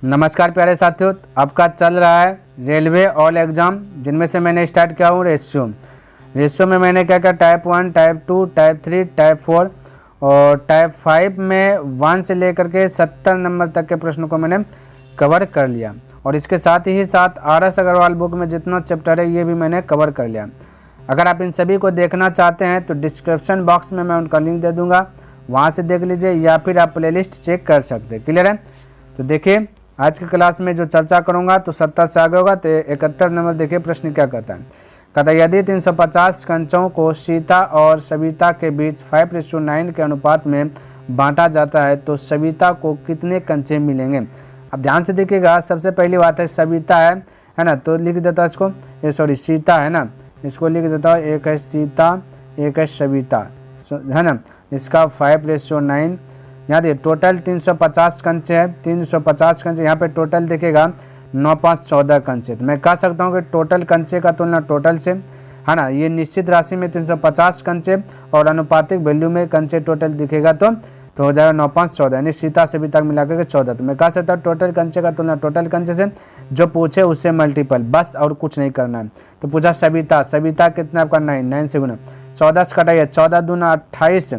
नमस्कार प्यारे साथियों, आपका चल रहा है रेलवे ऑल एग्ज़ाम, जिनमें से मैंने स्टार्ट किया हूँ रेशियो में मैंने क्या क्या टाइप 1, टाइप 2, टाइप 3, टाइप 4 और टाइप 5 में 1 से लेकर के 70 नंबर तक के प्रश्नों को मैंने कवर कर लिया। और इसके साथ ही साथ RS अग्रवाल बुक में जितना चैप्टर है ये भी मैंने कवर कर लिया। अगर आप इन सभी को देखना चाहते हैं तो डिस्क्रिप्शन बॉक्स में मैं उनका लिंक दे दूँगा, वहाँ से देख लीजिए या फिर आप प्लेलिस्ट चेक कर सकते हैं। क्लियर है? तो देखिए आज की क्लास में जो चर्चा करूंगा तो 70 से आगे होगा। तो 71 नंबर देखिए प्रश्न क्या कहता है। कहता है यदि 350 कंचों को सीता और सविता के बीच 5:9 के अनुपात में बांटा जाता है तो सविता को कितने कंचे मिलेंगे। अब ध्यान से देखिएगा, सबसे पहली बात है सविता है ना, तो लिख देता है इसको, ये सॉरी सीता है ना, इसको लिख देता हूँ, एक है सीता एक है सविता है ना, इसका 5:9। यहाँ देखिए टोटल 350 कंचे है, 350 कंचे, यहाँ पे टोटल देखिएगा 9 5 14 कंचे। तो मैं कह सकता हूँ कि टोटल कंचे का तुलना टोटल से है ना, ये निश्चित राशि में 350 कंचे और अनुपातिक वैल्यू में कंचे टोटल दिखेगा तो हो जाएगा 9 5 14, यानी सीता से भी तक मिलाकर के 14। तो मैं कह सकता हूँ टोटल कंचे का तुलना टोटल कंचे से, जो पूछे उससे मल्टीपल, बस और कुछ नहीं करना है। तो पूछा सविता कितना आपका 9 से गुना, 14 से कटाइए, 14 दूना 28,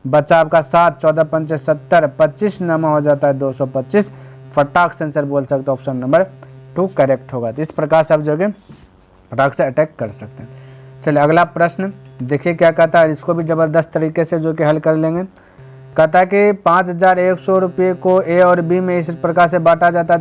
बचा आपका 7, 14 पंचे 70, 25 नमा हो जाता है 225। फटाक से आंसर बोल सकते हो, ऑप्शन नंबर 2 करेक्ट होगा। तो इस प्रकार से आप जो है फटाक से अटैक कर सकते हैं। चलिए अगला प्रश्न देखिए क्या कहता है, इसको भी ज़बरदस्त तरीके से जो कि हल कर लेंगे। कहता है कि 5100 रुपये को ए और बी में इस प्रकार से बांटा जाता है,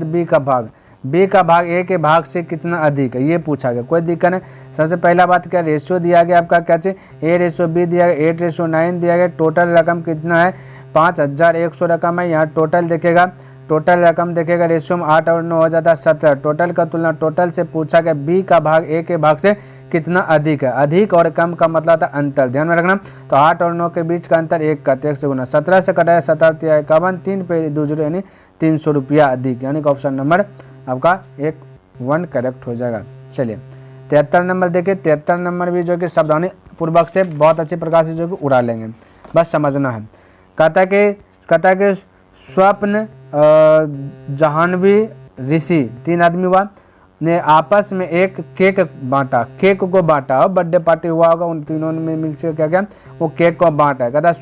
बी का भाग ए के भाग से कितना अधिक है, ये पूछा गया। कोई दिक्कत नहीं। सबसे पहला बात क्या, रेशियो दिया गया आपका, क्या चाहिए, A/B दिया गया, 8:9 दिया गया। टोटल रकम कितना है, 5100 रकम है। यहाँ टोटल रकम देखेगा, रेशियो में 8 और 9 हो जाता है 17। टोटल का तुलना टोटल से पूछा गया, बी का भाग ए के भाग से कितना अधिक है। अधिक और कम का मतलब था अंतर, ध्यान में रखना। तो 8 और 9 के बीच का अंतर 1 का, 1 से गुना, 17 से कटाया 17 51, 3 पे 2 0 यानी 300 रुपया अधिक, यानी कि ऑप्शन नंबर आपका 1 करेक्ट हो जाएगा। चलिए 73 नंबर देखिए, 73 नंबर भी जो कि सावधानी पूर्वक से बहुत अच्छी प्रकार से जो कि उड़ा लेंगे, बस समझना है। कहता है कि स्वप्न, जाह्नवी, ऋषि, 3 आदमी हुआ, ने आपस में एक केक को बांटा, बर्थडे पार्टी हुआ होगा, उन तीनों में मिलकर क्या वो केक को बांटा है। कहता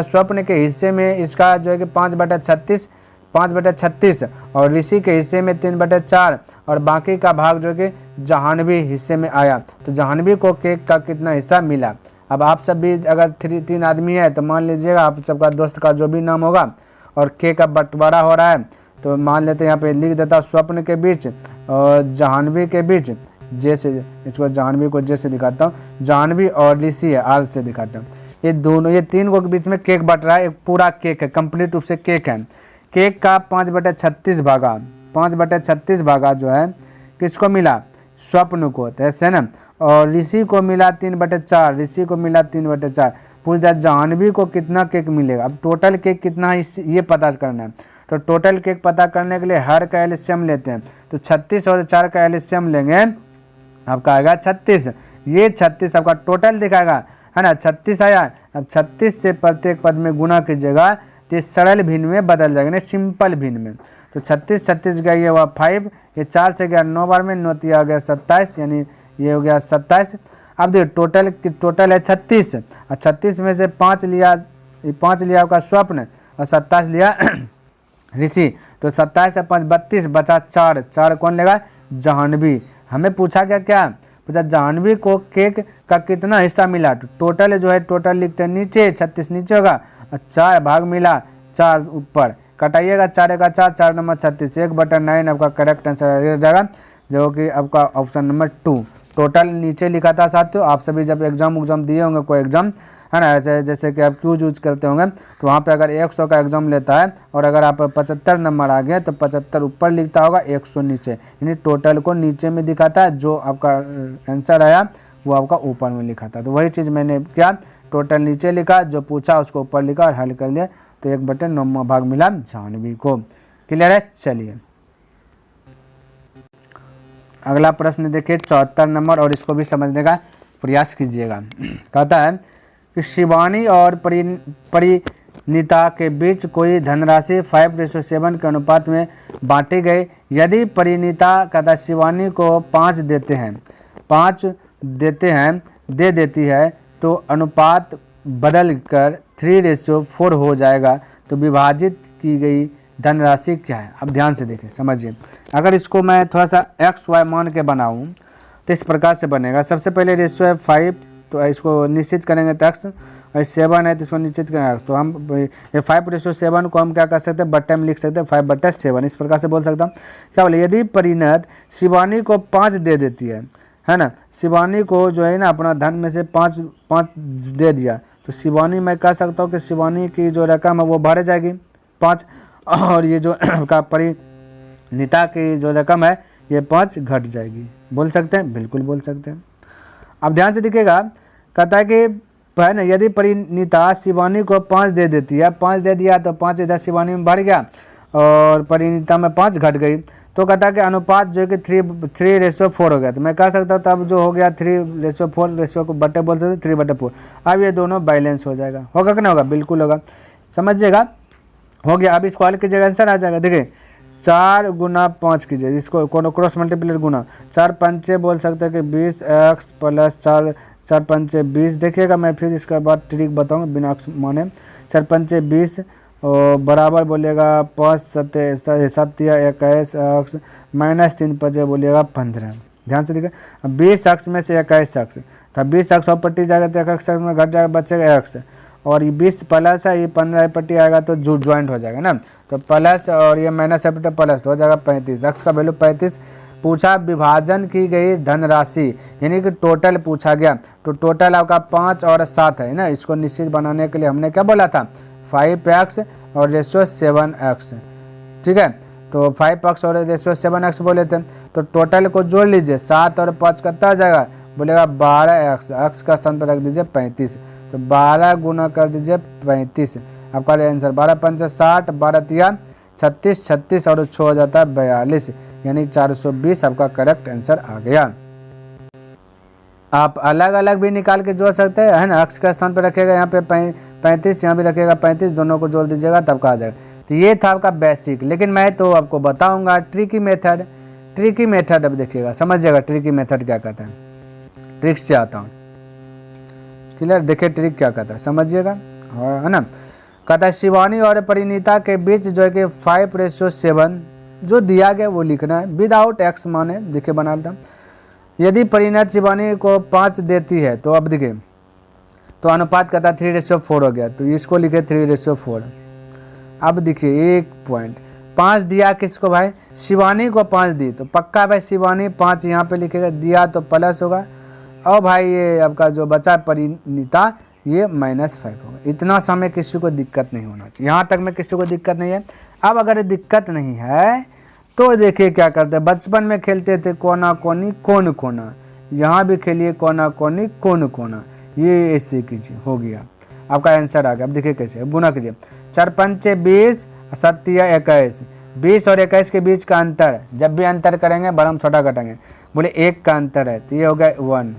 स्वप्न के हिस्से में इसका जो है कि 5/36 और ऋषि के हिस्से में 3/4 और बाकी का भाग जो कि जाह्नवी हिस्से में आया। तो जाह्नवी को केक का कितना हिस्सा मिला। अब आप सब भी अगर 3 आदमी है तो मान लीजिएगा आप सबका दोस्त का जो भी नाम होगा और केक का बंटवारा हो रहा है, तो मान लेते हैं यहाँ पे लिख देता स्वप्न के बीच और जाह्नवी के बीच, जैसे इसको जाह्नवी को जैसे दिखाता हूँ, जाह्नवी और ऋषि है आर से दिखाता हूँ, ये 3 को के बीच में केक बट रहा है, एक पूरा केक है, कंप्लीट रूप से केक है। केक का 5/36 भागा जो है किसको मिला, स्वप्न को, तो ऐसे ना। और ऋषि को मिला 3/4, पूछ दिया जाह्नवी को कितना केक मिलेगा। अब टोटल केक कितना है ये पता करना है। तो टोटल केक पता करने के लिए हर का एलसीएम लेते हैं, तो 36 और 4 का एलसीएम लेंगे, आपका आएगा 36। ये 36 आपका टोटल दिखाएगा, है ना, 36 आया। अब 36 से प्रत्येक पद में गुना कीजिएगा तो ये सरल भिन्न में बदल जाएगा, नहीं सिंपल भिन्न में। तो 36 गया ये हुआ 5, ये 4 से गया 9 बार में, 9 आ गया 27, यानी ये हो गया 27। अब देखिए टोटल है 36 और 36 में से 5 लिया आपका स्वप्न और 27 लिया ऋषि। तो 27 से 5 32, बचा 4 कौन लेगा, जाह्नवी। हमें पूछा क्या पूछा जाह्नवी को केक का कितना हिस्सा मिला। तो टोटल जो है टोटल लिखते हैं नीचे, 36 नीचे होगा और 4 भाग मिला, 4 ऊपर, कटाइएगा 4 का 4 नंबर 36, 1/9 आपका करेक्ट आंसर हो जाएगा, जो कि आपका ऑप्शन नंबर 2। टोटल नीचे लिखा था साथियों, आप सभी जब एग्जाम दिए होंगे, कोई एग्जाम है ना, जैसे कि आप क्यूज यूज करते होंगे, तो वहाँ पे अगर 100 का एग्जाम लेता है और अगर आप 75 नंबर आ गए तो 75 ऊपर लिखता होगा, 100 नीचे, यानी टोटल को नीचे में दिखाता है, जो आपका आंसर आया वो आपका ऊपर में लिखा था। तो वही चीज़ मैंने क्या, टोटल नीचे लिखा, जो पूछा उसको ऊपर लिखा और हल कर लिया, तो 1/9 भाग मिला जाह्नवी को। क्लियर है? चलिए अगला प्रश्न देखिए 74 नंबर, और इसको भी समझने का प्रयास कीजिएगा। कहता है कि शिवानी और परिणीता के बीच कोई धनराशि 5:7 के अनुपात में बांटी गई। यदि परिणीता कहता शिवानी को 5 देते हैं दे देती है तो अनुपात बदल कर 3:4 हो जाएगा। तो विभाजित की गई धनराशि क्या है? अब ध्यान से देखें, समझिए। अगर इसको मैं थोड़ा सा XY मान के बनाऊं तो इस प्रकार से बनेगा। सबसे पहले रेशियो है 5, तो इसको निश्चित करेंगे तो x, और 7 है तो इसको निश्चित करेंगे। तो हम ये 5:7 को हम क्या कर सकते हैं, बट्टे में लिख सकते हैं 5/7। इस प्रकार से बोल सकता हूँ। क्या बोले, यदि परिणत शिवानी को 5 दे देती है ना, शिवानी को जो है ना अपना धन में से 5 दे दिया, तो शिवानी मैं कह सकता हूँ कि शिवानी की जो रकम है वो बढ़ जाएगी 5, और ये जो का परिणीता की जो रकम है ये 5 घट जाएगी। बोल सकते हैं, बिल्कुल बोल सकते हैं। अब ध्यान से दिखेगा, कहता है कि है ना, यदि परिणीता शिवानी को 5 दे देती है, 5 दे दिया तो 5 इधर शिवानी में बढ़ गया और परिणीता में 5 घट गई, तो कहता है कि अनुपात जो है कि 3:4 हो गया। तो मैं कह सकता हूँ तब जो हो गया 3:4, रेशियो को बट्टे बोल सकते 3/4। अब ये दोनों बैलेंस हो जाएगा। होगा कि नहीं होगा? बिल्कुल होगा, समझिएगा। हो गया। अब इसको हल कीजिएगा, आंसर आ जाएगा। देखिए 4 गुना 5 कीजिए, इसको क्रॉस मल्टीप्लाई गुना 4 पंचे बोल सकते हैं कि 20x प्लस 4 पंचे 20। देखिएगा, मैं फिर इसके बाद ट्रिक बताऊंगा बिना अक्स माने। 4 पंचे 20 और बराबर बोलिएगा 5 7 21 अक्स माइनस 3 पंचे बोलिएगा 15। ध्यान से देखिए, 20 अक्स में से 21 अक्स, तो 20 अक्स और पट्टी जाएगा तो 21 अक्स में घट जाएगा, बचेगा x, और ये 20 प्लस है, ये 15 पट्टी आएगा तो ज्वाइंट हो जाएगा ना, तो प्लस और ये माइनस है प्लस, तो हो जाएगा 35। x का वैल्यू 35 पूछा। विभाजन की गई धनराशि यानी कि टोटल पूछा गया, तो टोटल आपका 5 और 7 है ना। इसको निश्चित बनाने के लिए हमने क्या बोला था, 5x और रेशियो 7x। ठीक है, तो 5x और रेशियो 7x बोले थे, तो टोटल को जोड़ लीजिए। 7 और 5 कितना आ जाएगा, बोलेगा 12x, x का स्थान पर रख दीजिए 35, तो 12 गुना कर दीजिए 35। आपका आंसर 12 पंचे 60, 12 तिया 36, 36 और 6 हो जाता है 42, यानी 420 आपका करेक्ट आंसर आ गया। आप अलग अलग भी निकाल के जोड़ सकते हैं, है ना। x का स्थान पर रखेगा यहाँ पे 35, यहाँ भी रखेगा 35, दोनों को जोड़ दीजिएगा तब का आ जाएगा। तो ये था आपका बेसिक, लेकिन मैं तो आपको बताऊंगा ट्रिकी मेथड। ट्रिकी मेथड अब देखिएगा, समझिएगा ट्रिकी मेथड क्या कहता है। ट्रिक से आता हूँ, क्लियर। देखिए ट्रिक क्या कहता है, समझिएगा, है ना। कहता है शिवानी और परिणीता के बीच जो है कि 5:7 जो दिया गया वो लिखना है विदाउट x माने। देखिए बना लेता हूँ। यदि परिणत शिवानी को 5 देती है, तो अब देखिए तो अनुपात कहता है 3:4 हो गया, तो इसको लिखे 3:4। अब देखिए एक पॉइंट, 5 दिया किसको भाई, शिवानी को 5 दी, तो पक्का भाई शिवानी 5 यहाँ पे लिखेगा, दिया तो प्लस होगा, और भाई ये आपका जो बचा परिणीता ये -5 होगा। इतना समय किसी को दिक्कत नहीं होना चाहिए, यहाँ तक में किसी को दिक्कत नहीं है। अब अगर दिक्कत नहीं है तो देखिए क्या करते हैं, बचपन में खेलते थे कोना कोनी कौन कोना, यहाँ भी खेलिए कोना कोनी कौन कोना, ये ऐसे कीजिए, हो गया आपका आंसर आ गया। अब देखिए कैसे गुना कीजिए, 4 पंचे 20, 7 21, 20 और 21 के बीच का अंतर, जब भी अंतर करेंगे बड़ा हम छोटा कटेंगे, बोले 1 का अंतर है, तो ये हो गया 1,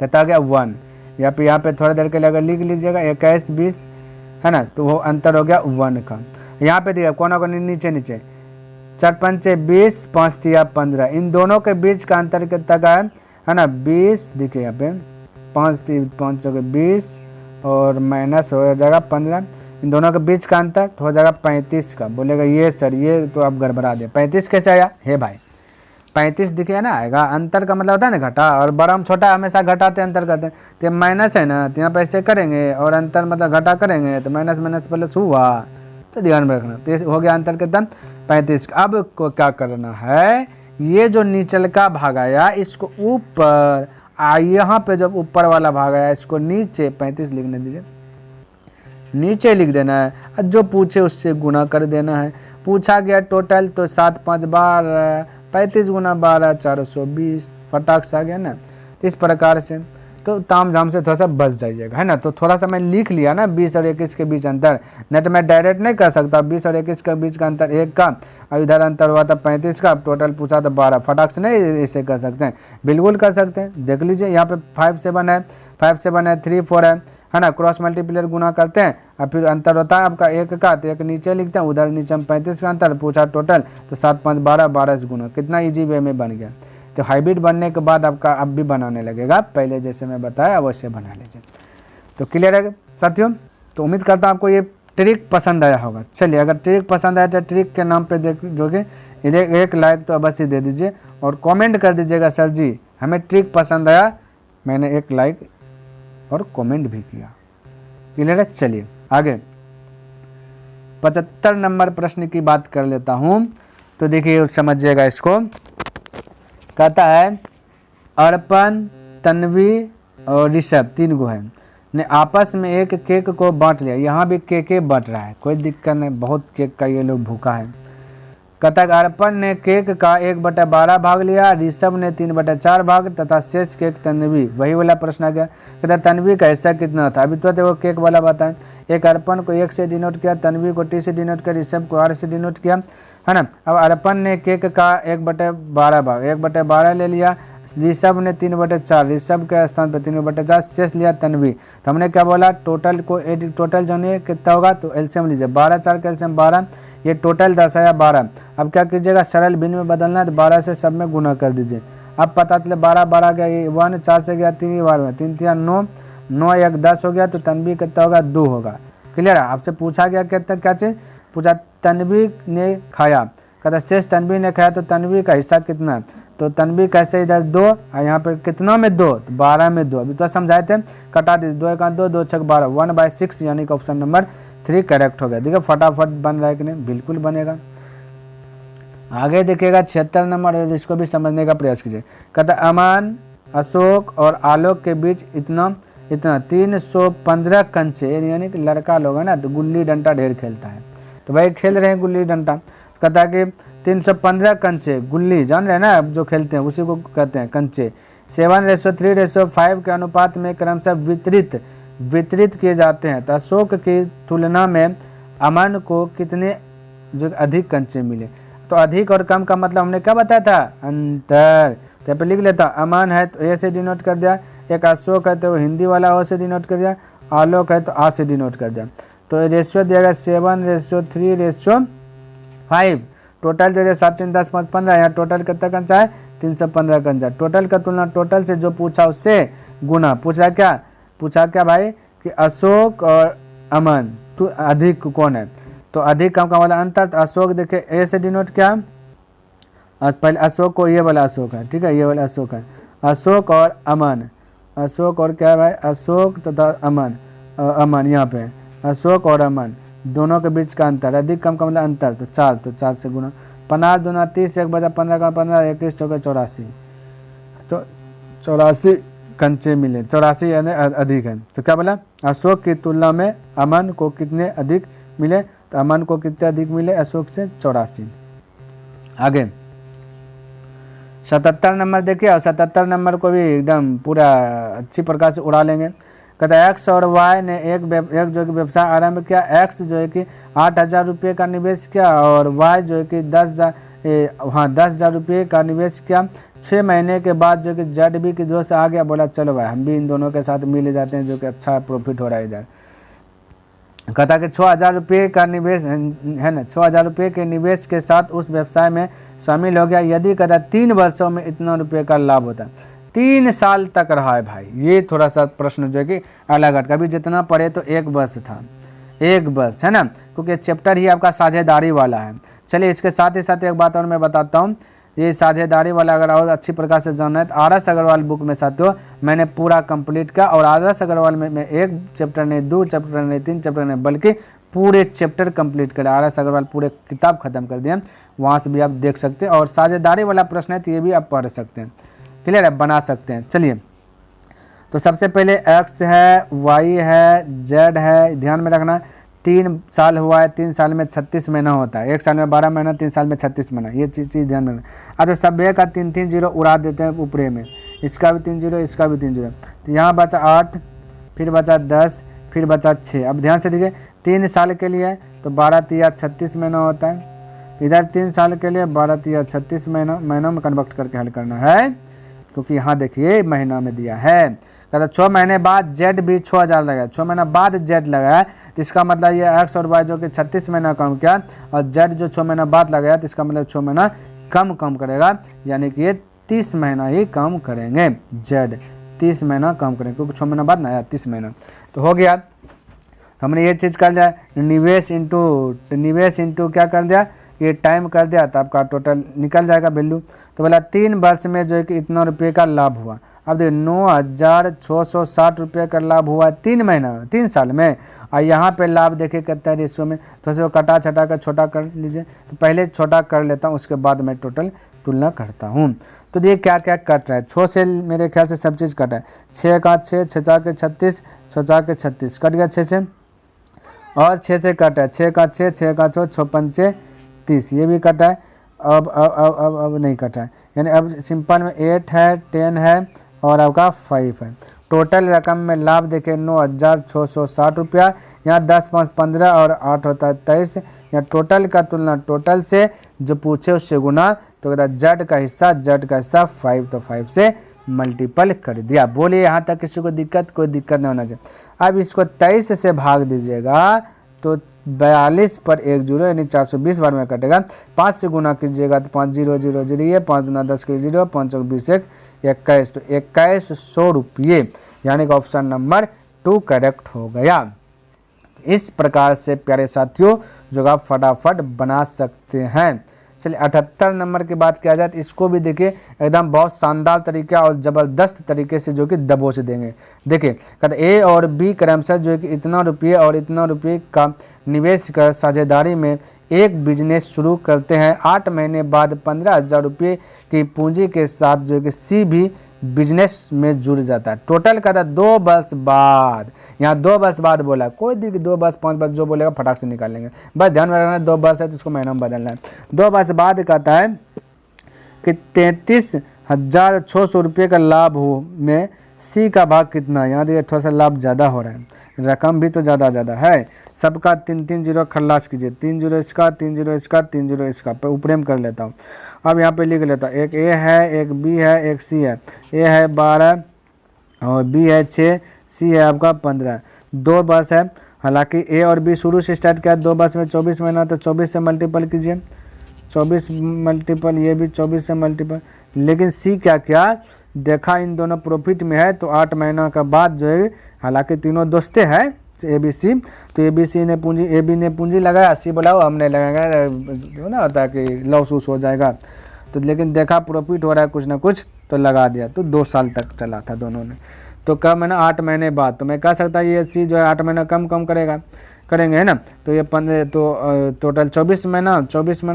कहता गया 1। यहाँ पे थोड़ा देर के लिए अगर लिख लीजिएगा 21 20, है ना, तो वो अंतर हो गया 1 का। यहाँ पे देखिए कोना को नीचे नीचे 4 पंचे 20, 5 तिया 15, इन दोनों के बीच का अंतर कितना का है ना 20। देखिए यहाँ पे 5 5 20 और माइनस हो जाएगा 15, इन दोनों के बीच का अंतर तो हो जाएगा 35 का। बोलेगा ये सर ये तो आप गड़बड़ा दे, 35 कैसे आया है भाई, 35 दिखे ना आएगा, अंतर का मतलब होता है ना घटा, और बड़ा हम छोटा हमेशा घटाते अंतर करते हैं, तो माइनस है ना, तो यहाँ पे ऐसे करेंगे और अंतर मतलब घटा करेंगे तो माइनस माइनस प्लस हुआ, तो ध्यान में रखना। तो हो गया अंतर कितना 35। अब को क्या करना है, ये जो नीचल का भाग आया इसको ऊपर, यहाँ पे जब ऊपर वाला भाग आया इसको नीचे 35 लिखने दीजिए, नीचे लिख देना है, जो पूछे उससे गुना कर देना है। पूछा गया टोटल तो 7 5 12, 35 गुना 12 420, फटाक से आ गया ना। इस प्रकार से तो ताम झाम से थोड़ा सा बच जाइएगा, है ना। तो थोड़ा सा मैं लिख लिया ना 20 और 21 के बीच अंतर, नहीं तो मैं डायरेक्ट नहीं कर सकता। 20 और 21 के बीच का अंतर 1 का, और इधर अंतर हुआ था 35 का, टोटल पूछा था 12, फटाक से नहीं ऐसे कर सकते हैं, बिल्कुल कर सकते हैं। देख लीजिए यहाँ पे 5 7 है, 5 7 है, 3 4 है, है ना, क्रॉस मल्टीप्लियर गुना करते हैं और फिर अंतर होता है आपका 1 का, तो 1 नीचे लिखते हैं, उधर नीचे हम 35 का अंतर पूछा टोटल, तो 7 5 12, 12 से गुना, कितना ईजी वे में बन गया। तो हाइब्रिड बनने के बाद आपका अब भी बनाने लगेगा, पहले जैसे मैं बताया वैसे बना लीजिए। तो क्लियर है साथियों, तो उम्मीद करता हूँ आपको ये ट्रिक पसंद आया होगा। चलिए अगर ट्रिक पसंद आया तो ट्रिक के नाम पे देखोगे एक लाइक तो अवश्य दे दीजिए और कमेंट कर दीजिएगा सर जी हमें ट्रिक पसंद आया, मैंने एक लाइक और कमेंट भी किया। क्लियर है, चलिए आगे 75 नंबर प्रश्न की बात कर लेता हूँ। तो देखिए समझिएगा इसको, कहता है अर्पण, तन्वी और ऋषभ 3 गो है ने आपस में एक केक को बांट लिया। यहाँ भी केक बांट रहा है, कोई दिक्कत नहीं, बहुत केक का ये लोग भूखा है। कहता है अर्पण ने केक का 1/12 भाग लिया, ऋषभ ने 3/4 भाग तथा शेष केक तन्वी, वही वाला प्रश्न आ गया। कहता है तन्वी का हिस्सा कितना था, अभी तो देखो केक वाला बताएं। एक अर्पण को 1 से डिनोट किया, तन्वी को T से डिनोट किया, ऋषभ को R से डिनोट किया, है ना। अब अर्पण ने केक का 1/12 भाग 1/12 ले लिया, ऋषभ ने 3/4, ऋषभ के स्थान पर 3/4 शेष लिया तन्वी। तो हमने क्या बोला, टोटल को टोटल जो है कितना होगा, तो एलसीएम लीजिए 12 4 का एलसीएम 12, ये टोटल 10 आया 12। अब क्या कीजिएगा, सरल भिन्न में बदलना है तो 12 से सब में गुना कर दीजिए। अब पता चले 12 12 गया, ये 1 4 से गया 3 बार में 3 3 9 9 1 10 हो गया, तो तन्वी कितना होगा 2 होगा। क्लियर है, आपसे पूछा गया कहता क्या चीज़ पूछा, तन्वी ने खाया, कहता शेष तन्वी ने खाया, तो तन्वी का हिस्सा कितना है, तो तन्वी कैसे इधर 2 और यहाँ पर कितना में 2, तो 12 में 2, अभी तो समझाए थे, कटा दीजिए 2 1 2 2 6 12 1/6 यानी कि ऑप्शन नंबर 3 करेक्ट हो गया। देखिए फटाफट बन रहा है कि नहीं, बिल्कुल बनेगा। आगे देखिएगा 76 नंबर, इसको भी समझने का प्रयास कीजिए। कहता अमन, अशोक और आलोक के बीच इतना 315 कंचे, यानी कि लड़का लोग है ना, तो गुल्ली डंडा ढेर खेलता है, तो भाई खेल रहे हैं गुल्ली डंडा। कहता है कि 315 कंचे, गुल्ली जान रहे हैं ना जो खेलते हैं उसी को कहते हैं कंचे, 7:3:5 के अनुपात में क्रमशः वितरित किए जाते हैं। तो अशोक की तुलना में अमन को कितने जो अधिक कंचे मिले, तो अधिक और कम का मतलब हमने क्या बताया था, अंतर। तो यहाँ पे लिख लेता, अमन है तो ए से डिनोट कर दिया, एक अशोक है तो हिंदी वाला ओ से डिनोट कर दिया, आलोक है तो आ से डिनोट कर दिया। तो रेशियो दिया गया 7:3:5, टोटल दे दिया 7 3 10 5 15, यहाँ टोटल कितना कंचा है 315 कंचा। टोटल का तुलना टोटल से जो पूछा उससे गुना, पूछा क्या भाई कि अशोक और अमन तो अधिक कौन है, तो अधिक कम का वाला अंतर। तो अशोक देखिए ए से डिनोट किया, पहले अशोक को ये वाला अशोक है, ठीक है, ये वाला अशोक है, अशोक और अमन, अशोक और क्या है भाई, अशोक तथा अमन यहाँ पे अशोक और अमन दोनों के बीच का अंतर, अधिक कम का मतलब अंतर, तो 4, तो 4 से गुना, 15 दूना 30, 1 बचा 15 का 15, 21 चौके 84, तो 84 कंचे मिले, 84 यानी अधिक है। तो क्या बोला, अशोक की तुलना में अमन को कितने अधिक मिले, तो अमन को कितने अधिक मिले, अशोक से 84। आगे 77 नंबर देखिए, और 77 नंबर को भी एकदम पूरा अच्छी प्रकार से उड़ा लेंगे। कहता है एक्स और वाई ने एक जो कि व्यवसाय आरंभ किया, एक्स जो है कि 8,000 रुपये का निवेश किया और वाई जो है कि 10,000 रुपये का निवेश किया। 6 महीने के बाद जो कि जेड बी की दो से आ गया, बोला चलो भाई हम भी इन दोनों के साथ मिल जाते हैं, जो कि अच्छा प्रॉफिट हो रहा है इधर। कहता कि 6,000 रुपये का निवेश है ना, 6,000 रुपये के निवेश के साथ उस व्यवसाय में शामिल हो गया। यदि कहता 3 वर्षों में इतना रुपये का लाभ होता है, 3 साल तक रहा है भाई, ये थोड़ा सा प्रश्न जो है कि अलग हट, कभी जितना पढ़े तो 1 वर्ष था, 1 वर्ष है ना, क्योंकि चैप्टर ही आपका साझेदारी वाला है। चलिए इसके साथ ही साथ एक बात और मैं बताता हूँ, ये साझेदारी वाला अगर और अच्छी प्रकार से जानना है तो आर एस अग्रवाल बुक में साथियों मैंने पूरा कंप्लीट किया, और आर एस अग्रवाल में मैं 1 चैप्टर नहीं, 2 चैप्टर नहीं, 3 चैप्टर नहीं, बल्कि पूरे चैप्टर कंप्लीट कर, आर एस अग्रवाल पूरे किताब खत्म कर दिए, वहाँ से भी आप देख सकते हैं। और साझेदारी वाला प्रश्न है तो ये भी आप पढ़ सकते हैं, क्लियर है, बना सकते हैं। चलिए तो सबसे पहले एक्स है, वाई है, जेड है, ध्यान में रखना 3 साल हुआ है, 3 साल में 36 महीना होता है, 1 साल में 12 महीना, 3 साल में 36 महीना, ये चीज़ ध्यान में रखना। अच्छा सभ्य का 3 0 उड़ा देते हैं ऊपरे में, इसका भी 3 0, इसका भी 3 0, तो यहाँ बचा 8, फिर बचा 10, फिर बचा 6। अब ध्यान से देखिए 3 साल के लिए तो 12 3 36 महीना होता है, इधर 3 साल के लिए 12 3 36 महीनों में कन्वर्ट करके हल करना है, क्योंकि यहाँ देखिए महीना में दिया है। कहता 6 महीने बाद जेड भी 6000 लगाया, 6 महीना बाद जेड लगाया, तो इसका मतलब ये एक्स और वाई जो कि 36 महीना कम किया और जेड जो 6 महीना बाद लगाया, तो इसका मतलब 6 महीना कम करेगा, यानी कि ये 30 महीना ही कम करेंगे। जेड 30 महीना कम करेंगे क्योंकि 6 महीना बाद ना आया 30 महीना। तो हो गया, तो हमने ये चीज़ कर दिया, निवेश इंटू क्या कर दिया, ये टाइम कर दिया, तो आपका टोटल निकल जाएगा वैल्यू। तो बोला 3 वर्ष में जो है कि इतना रुपये का लाभ हुआ। अब देखिए 9660 रुपये का लाभ हुआ 3 साल में, और यहाँ पे लाभ देखिए कितना रेशियो में, तो उसको कटा छटा कर छोटा कर लीजिए। तो पहले छोटा कर लेता हूँ, उसके बाद मैं टोटल तुलना करता हूँ। तो देखिए क्या क्या कट रहा है, 6 से मेरे ख्याल से सब चीज़ कटा है। 6 का 6, 6 चार के 36, 6 चार के 36 कट गया 6 से, और 6 से कटा है 6 का 6, 6 का 6, 6 पंचे 30, ये भी कटा है। अब नहीं कटा है, यानी अब सिंपल में 8 है, 10 है और आपका 5 है। टोटल रकम में लाभ देखें 9660 रुपया, यहाँ 10 5 15 और 8 होता है 23। यहाँ टोटल का तुलना टोटल से, जो पूछे उससे गुना, तो कहता जेड का हिस्सा 5, तो 5 से मल्टीपल कर दिया। बोलिए यहाँ तक किसी को दिक्कत? कोई दिक्कत नहीं होना चाहिए। अब इसको 23 से भाग दीजिएगा तो 42 पर 1 जीरो, यानी 420 बार में कटेगा। 5 से गुना कीजिएगा तो 5 0 0 0, ये 5 गुना 10 के 0, 5 और 20 21, तो 2100 रुपये, यानी कि ऑप्शन नंबर 2 करेक्ट हो गया। इस प्रकार से प्यारे साथियों जो आप फटाफट बना सकते हैं। चलिए 78 नंबर की बात किया जाए तो इसको भी देखिए एकदम बहुत शानदार तरीके और ज़बरदस्त तरीके से जो कि दबोच देंगे। देखिए कहते ए और बी क्रमशः जो है कि इतना रुपये और इतना रुपये का निवेश कर साझेदारी में एक बिजनेस शुरू करते हैं। 8 महीने बाद 15,000 रुपये की पूंजी के साथ जो है कि सी भी बिजनेस में जुड़ जाता है। टोटल कहता है 2 वर्ष बाद, यहाँ 2 वर्ष बाद बोला, कोई दिक्कत 2 वर्ष 5 वर्ष जो बोलेगा फटाक से निकाल लेंगे, बस ध्यान में रखना 2 वर्ष है तो उसको महीना में बदलना है। 2 वर्ष बाद कहता है कि 33,600 रुपये का लाभ हो में सी का भाग कितना है। यहाँ देखिए थोड़ा सा लाभ ज़्यादा हो रहा है, रकम भी तो ज़्यादा है। सबका 3 जीरो खल्लास कीजिए, 3 जीरो इसका, 3 जीरो इसका, 3 जीरो इसका, ऊपर में कर लेता हूँ। अब यहाँ पे लिख लेता हूँ, एक ए है, एक बी है, एक सी है। ए है 12 और बी है 6, सी है आपका 15। 2 बस है, हालांकि ए और बी शुरू से स्टार्ट किया 2 बस में 24 महीना, तो 24 से मल्टीपल कीजिए, 24 मल्टीपल, ये भी 24 से मल्टीपल। लेकिन सी क्या देखा इन दोनों प्रॉफिट में है, तो 8 महीना का बाद जो है, हालांकि तीनों दोस्ते हैं ए बी सी, तो ए बी सी ने पूंजी, ए बी ने पूंजी लगाया, सी बोला हमने लगाया, जो ना होता है कि लॉस वूस हो जाएगा, तो लेकिन देखा प्रॉफिट हो रहा है कुछ ना कुछ तो लगा दिया, तो 2 साल तक चला था दोनों ने। तो कब महीना 8 महीने बाद, तो मैं कह सकता ये सी जो है 8 महीना कम करेंगे है ना, तो ये 15, तो टोटल 24 महीना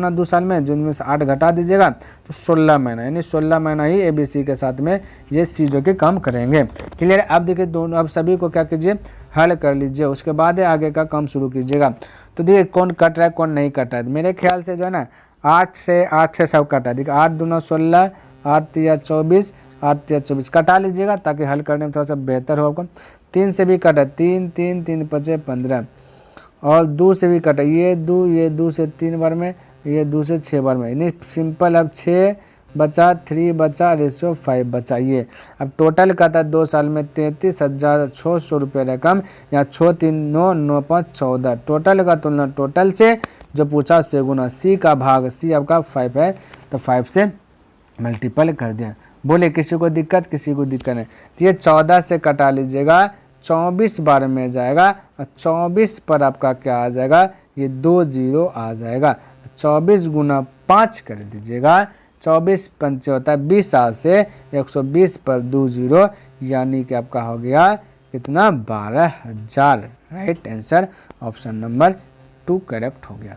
2 साल में, जिनमें से 8 घटा दीजिएगा तो 16 महीना, यानी 16 महीना ही ए बी सी के साथ में ये सी जो कि काम करेंगे। क्लियर? अब देखिए दोनों, अब सभी को क्या कीजिए, हल कर लीजिए, उसके बाद आगे का काम शुरू कीजिएगा। तो देखिए कौन कट रहा है कौन नहीं कट रहा है। मेरे ख्याल से जो है ना 8 से सब कटा है। देखिए 8 दूना 16, 8 तिया 24, 8 तिया 24 कटा लीजिएगा ताकि हल करने में थोड़ा सा बेहतर हो आपको। 3 से भी कटा, 3 3 3 5 15, और 2 से भी कटा, ये 2 से 3 बार में, ये 2 से 6 बार में, यानी सिंपल। अब 6 बचा, 3 बचा, रेशो 5 बचा। ये अब टोटल का था 2 साल में 33,600 रुपये रकम, या 6 3 9 9 5 14। टोटल का तुलना टोटल से, जो पूछा उससे गुना, सी का भाग, सी आपका 5 है तो 5 से मल्टीपल कर दिया। बोले किसी को दिक्कत? किसी को दिक्कत नहीं। तो ये 14 से कटा लीजिएगा, 24 बार में जाएगा, और 24 पर आपका क्या आ जाएगा, ये 2 जीरो आ जाएगा। 24 गुना 5 कर दीजिएगा, 24 पंचे होता है 20 साल से, 120 पर 2 जीरो, यानी कि आपका हो गया कितना, 12,000। Right answer option number 2 correct हो गया।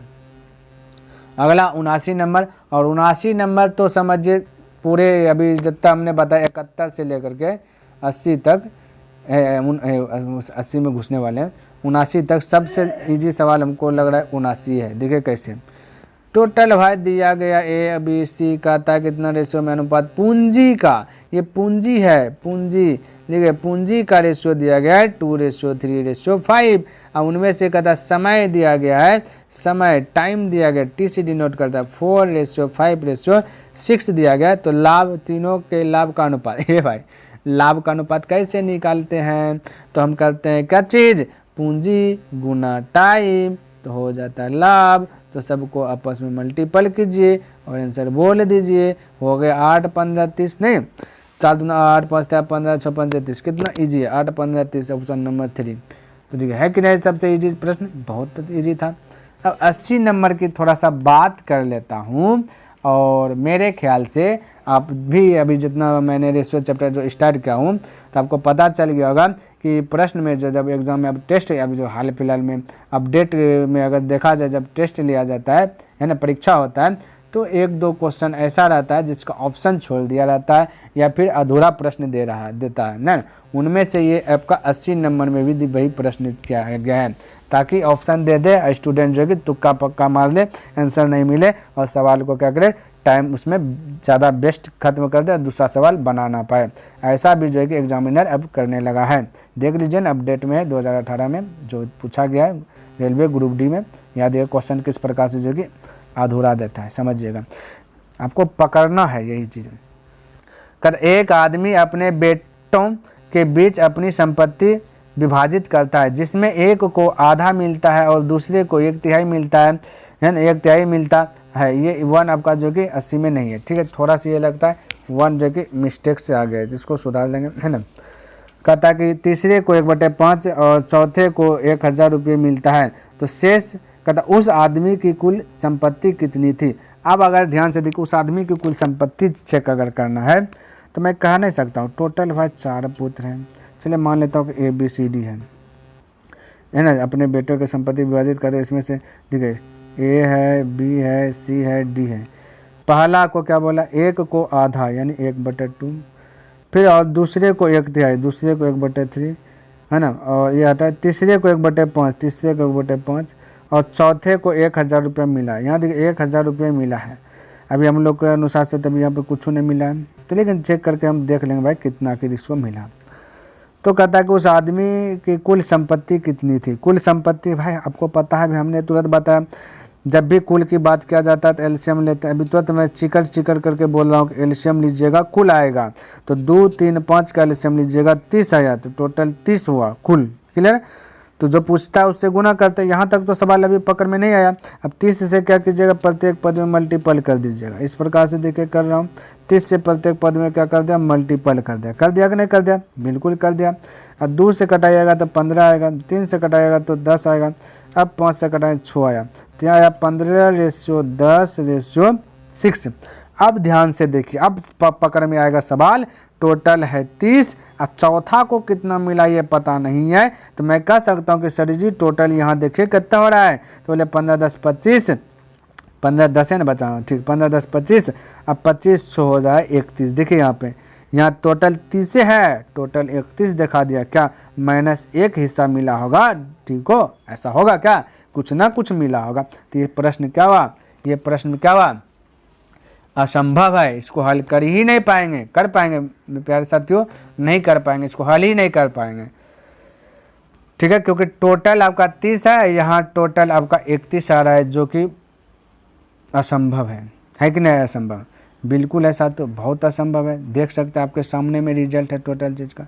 अगला 79 नंबर, और 79 नंबर तो समझिए पूरे अभी जितना हमने बताया 71 से लेकर के 80 तक, 80 में घुसने वाले हैं, 79 तक सबसे इजी सवाल हमको लग रहा है 79 है। देखिए कैसे टोटल भाई दिया गया ए बी सी का था कितना रेशियो में अनुपात, पूंजी का, ये पूंजी है, पूंजी देखिए पूंजी का रेशियो दिया गया है 2:3:5। अब उनमें से कहता समय दिया गया है, समय टाइम दिया गया, टी सी डिनोट करता है 4:5:6 दिया गया है। तो लाभ, तीनों के लाभ का अनुपात, ये भाई लाभ का अनुपात कैसे निकालते हैं, तो हम करते हैं क्या चीज़, पूंजी गुना टाइम, तो हो जाता है लाभ। तो सबको आपस में मल्टीपल कीजिए और आंसर बोल दीजिए। हो गए 8 15 30, नहीं 4 दूना 8 5 15 6 5 30, कितना ईजी है 8 15 30, ऑप्शन नंबर 3। तो देखिए है कि नहीं सबसे ईजी प्रश्न, बहुत ईजी था। अब 80 नंबर की थोड़ा सा बात कर लेता हूँ, और मेरे ख्याल से आप भी अभी जितना मैंने रेशियो चैप्टर जो स्टार्ट किया हूँ तो आपको पता चल गया होगा कि प्रश्न में जो जब एग्ज़ाम में अब टेस्ट, अभी जो हाल फिलहाल में अपडेट में अगर देखा जाए, जब टेस्ट लिया जाता है ना, परीक्षा होता है, तो 1-2 क्वेश्चन ऐसा रहता है जिसका ऑप्शन छोड़ दिया रहता है या फिर अधूरा प्रश्न देता है ना। उनमें से ये आपका 80 नंबर में भी वही प्रश्न किया गया है, ताकि ऑप्शन दे दे स्टूडेंट जो है कि तुक्का पक्का मार ले, आंसर नहीं मिले और सवाल को क्या करे, टाइम उसमें ज़्यादा बेस्ट खत्म कर दे, दूसरा सवाल बना ना पाए। ऐसा भी जो है कि एग्जामिनर अब करने लगा है। देख लीजिए ना, अपडेट में 2018 में जो पूछा गया है रेलवे ग्रुप डी में, याद है क्वेश्चन किस प्रकार से जो कि अधूरा देता है, समझिएगा, आपको पकड़ना है यही चीज़। कर एक आदमी अपने बेटों के बीच अपनी संपत्ति विभाजित करता है, जिसमें एक को आधा मिलता है और दूसरे को 1/3 मिलता है ना, 1/3 मिलता है। ये 1 आपका जो कि 80 में नहीं है, ठीक है, थोड़ा सा ये लगता है 1 जो कि मिस्टेक से आ गया है, जिसको सुधार लेंगे, है ना। कहता कि तीसरे को 1/5 और चौथे को 1000 रुपये मिलता है, तो शेष कहता उस आदमी की कुल संपत्ति कितनी थी। अब अगर ध्यान से देखो, उस आदमी की कुल संपत्ति चेक अगर करना है तो मैं कह नहीं सकता हूँ, टोटल भाई 4 पुत्र हैं, चलिए मान लेता हूँ कि ABCD है ना, अपने बेटों की संपत्ति विभाजित करें, इसमें से देखिए A है, B है, C है, D है। पहला को क्या बोला, एक को आधा यानी 1/2, फिर और दूसरे को 1/3, दूसरे को 1/3, है ना, और ये हटा तीसरे को 1/5, तीसरे को 1/5, और चौथे को 1000 रुपये मिला। यहाँ देखिए 1000 रुपये मिला है। अभी हम लोग के अनुसार से तभी यहाँ पे कुछ नहीं मिला है, तो लेकिन चेक करके हम देख लेंगे भाई कितना आखिर इसको मिला। तो कहता है कि उस आदमी की कुल संपत्ति कितनी थी। कुल संपत्ति भाई आपको पता है, अभी हमने तुरंत बताया, जब भी कुल की बात किया जाता है तो एलसीएम लेते हैं। अभी तुरंत मैं चिकर करके बोल रहा हूँ कि एलसीएम लीजिएगा, कुल आएगा, तो 2 3 5 का एलसीएम लीजिएगा, 30 आया, तो टोटल 30 हुआ कुल, क्लियर है। तो जो पूछता है उससे गुना करते हैं। यहाँ तक तो सवाल अभी पकड़ में नहीं आया। अब 30 से क्या कीजिएगा, प्रत्येक पद में मल्टीपल कर दीजिएगा। इस प्रकार से देखिए कर रहा हूँ, 30 से प्रत्येक पद में क्या कर दिया, मल्टीपल कर दिया। कर दिया कि नहीं कर दिया, बिल्कुल कर दिया। अब 2 से कटाइएगा तो 15 आएगा, 3 से कटाइएगा तो 10 आएगा, अब 5 से कटाए 6 आया, तो यहाँ आया 15:10:6। अब ध्यान से देखिए, अब पकड़ में आएगा सवाल, टोटल है 30, और चौथा को कितना मिला ये पता नहीं है, तो मैं कह सकता हूँ कि सर जी टोटल यहाँ देखिए कितना हो रहा है, तो बोले 15×10=25, 15×10 है ना बचा, ठीक, 15×10=25, अब 25 हो जाए 31। देखिए यहाँ पे, यहाँ टोटल 30 है, टोटल 31 दिखा दिया, क्या -1 हिस्सा मिला होगा, ठीक हो, ऐसा होगा क्या, कुछ ना कुछ मिला होगा। तो ये प्रश्न क्या हुआ, ये प्रश्न क्या हुआ, असंभव है, इसको हल कर ही नहीं पाएंगे। कर पाएंगे प्यारे साथियों, नहीं कर पाएंगे, इसको हल ही नहीं कर पाएंगे, ठीक है, क्योंकि टोटल आपका 30 है, यहाँ टोटल आपका 31 आ रहा है, जो कि असंभव है कि नहीं, असंभव, बिल्कुल है साथियों, बहुत असंभव है। देख सकते हैं आपके सामने में रिजल्ट है टोटल चीज़ का,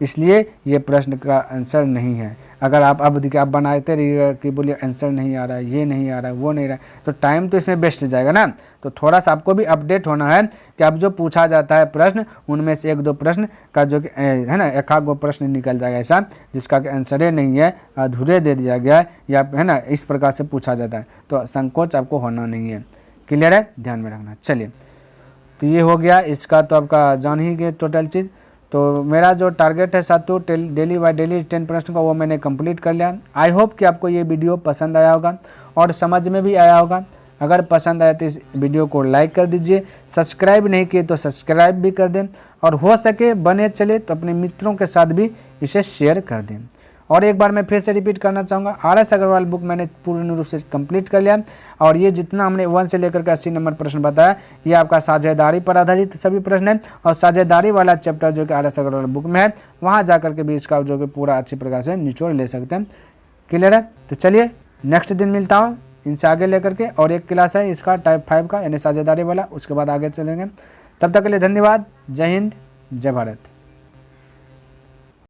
इसलिए ये प्रश्न का आंसर नहीं है। अगर आप अब देखिए, आप बनाते रहिएगा कि बोलिए आंसर नहीं आ रहा है, ये नहीं आ रहा है, वो नहीं रहा है, तो टाइम तो इसमें वेस्ट जाएगा ना। तो थोड़ा सा आपको भी अपडेट होना है कि अब जो पूछा जाता है प्रश्न, उनमें से 1-2 प्रश्न का जो है ना, 1-2 प्रश्न निकल जाएगा ऐसा जिसका आंसर नहीं है, अधूरे दे दिया गया है, या है ना इस प्रकार से पूछा जाता है, तो संकोच आपको होना नहीं है। क्लियर है, ध्यान में रखना। चलिए, तो ये हो गया इसका, तो आपका जान ही गए टोटल चीज़। तो मेरा जो टारगेट है साथियों डेली बाय डेली 10 प्रश्न का, वो मैंने कंप्लीट कर लिया। आई होप कि आपको ये वीडियो पसंद आया होगा और समझ में भी आया होगा। अगर पसंद आया तो इस वीडियो को लाइक कर दीजिए, सब्सक्राइब नहीं किए तो सब्सक्राइब भी कर दें, और हो सके बने चले तो अपने मित्रों के साथ भी इसे शेयर कर दें। और एक बार मैं फिर से रिपीट करना चाहूँगा, RS अग्रवाल बुक मैंने पूर्ण रूप से कंप्लीट कर लिया, और ये जितना हमने 1 से लेकर के 80 नंबर प्रश्न बताया, ये आपका साझेदारी पर आधारित सभी प्रश्न है, और साझेदारी वाला चैप्टर जो कि RS अग्रवाल बुक में है, वहाँ जाकर के भी इसका जो कि पूरा अच्छी प्रकार से निचोड़ ले सकते हैं। क्लियर है, तो चलिए नेक्स्ट दिन मिलता हूँ इनसे आगे लेकर के, और एक क्लास है इसका टाइप 5 का, यानी साझेदारी वाला, उसके बाद आगे चलेंगे। तब तक के लिए धन्यवाद, जय हिंद, जय भारत।